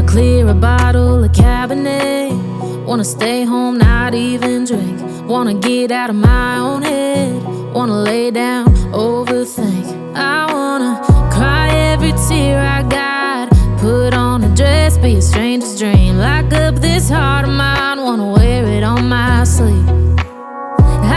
clear a bottle of Cabernet. Wanna stay home, not even drink. Wanna get out of my own head. Wanna lay down, overthink. I wanna cry every tear I got. Put on a dress, be a stranger's dream. Lock up this heart of mine, wanna wear it on my sleeve.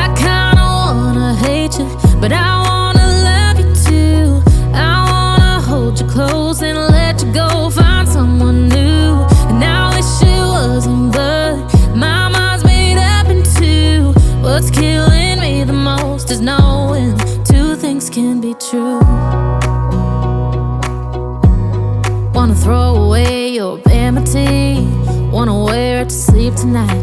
I kinda wanna hate you, but I wanna love you too. I wanna hold you close and let you go. Find someone new, and I wish it wasn't, but my mind's made up in two. What's killing me the most is knowing two things can be true. Wanna throw away your vanity. Wanna wear it to sleep tonight.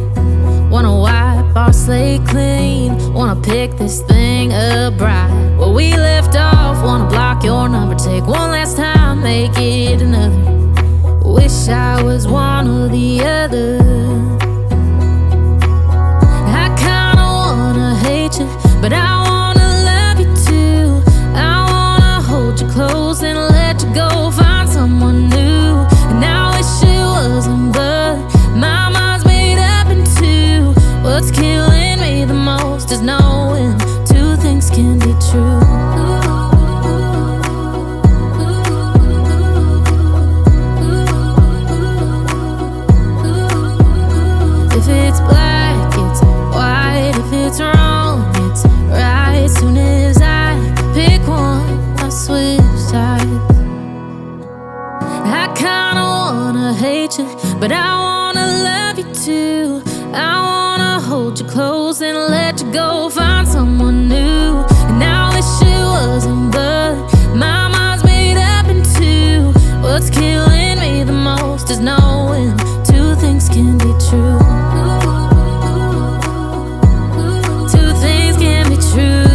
Wanna wipe our slate clean. Wanna pick this thing up right where we left off. Wanna block your number, take one last time, make it another. Wish I was one or the other. I kinda wanna hate you, but I wanna love you too. I wanna hold you close and let you go. Find someone new, and I wish it wasn't, but my mind's made up in two. What's killing me the most is knowing two things can be true. If it's black, it's white. If it's wrong, it's right. Soon as I pick one, I switch sides. I kinda wanna hate you, but I wanna love you too. I wanna hold you close and let you go. Find someone new, and I wish it wasn't, but my mind's made up in two. What's killing me the most is knowing two things can be true. Two things can be true.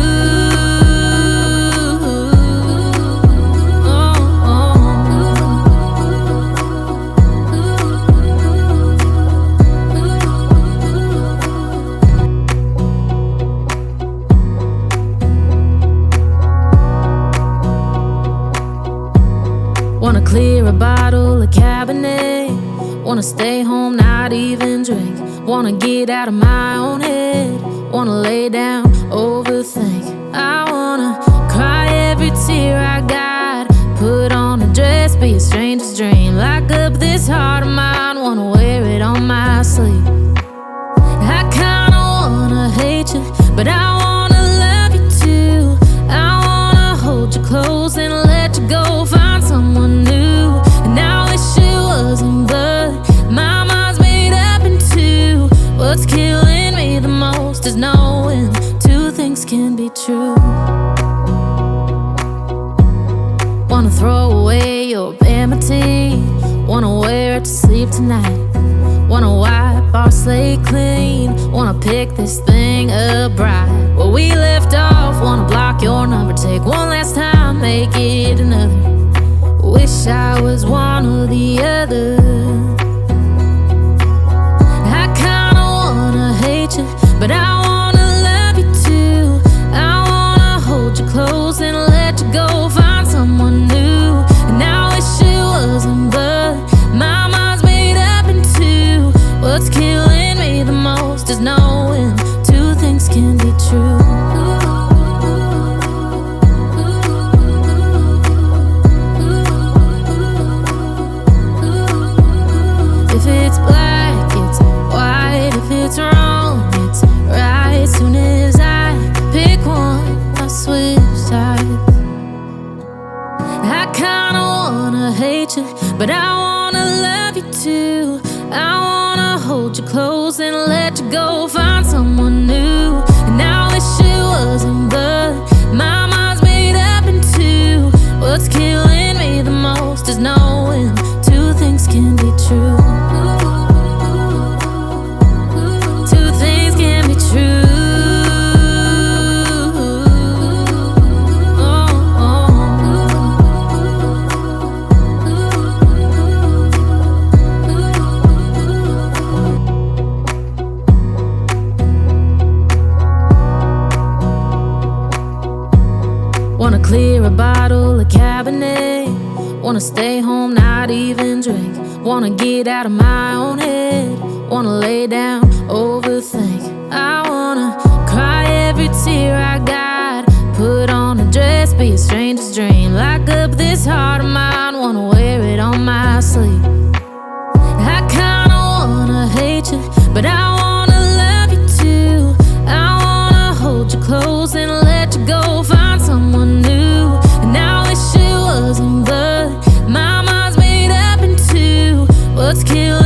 Wanna clear a bottle of Cabernet. Wanna stay home, not even drink. Wanna get out of my own head. Wanna lay down, overthink. I wanna cry every tear I got. Put on a dress, be a stranger's dream. Lock up this heart of mine, wanna wear it on my sleeve. I kinda wanna hate you, but I wanna love you too. I wanna hold you close and let you go. Find someone new, and I wish it wasn't, but my mind's made up in two. What's killing me the most is knowing two things can be true. Wanna throw away your vanity. Wanna wear it to sleep tonight. Wanna wipe our slate clean. Wanna pick this thing up right where we left off. Wanna block your number, take one last time, make it another. Wish I was one or the other. I kinda wanna hate you, but I wanna love you too. I wanna hold you close and let you go. Find someone new, and I wish it wasn't, but my mind's made up in two. What's killing me the most is knowing two things can be true. If it's black, it's white. If it's wrong, it's right. Soon as I pick one, I switch sides. I kinda wanna hate you, but I wanna love you too. I wanna hold you close and let you go. Find someone new, and I wish it wasn't, but my mind's made up in two. What's killing me the most is knowing two things can be true. Two things can be true. Wanna clear a bottle of Cabernet. Wanna stay home, not even drink. Wanna get out of my own head, wanna lay down, overthink. I wanna cry every tear I got, put on a dress, be a stranger's dream. Lock up this heart of mine, wanna wear it on my sleeve. I kinda wanna hate you, but I wanna love you too. I wanna hold you close and let you go, find someone new. And I wish it wasn't, but my mind's made up in two. What's killing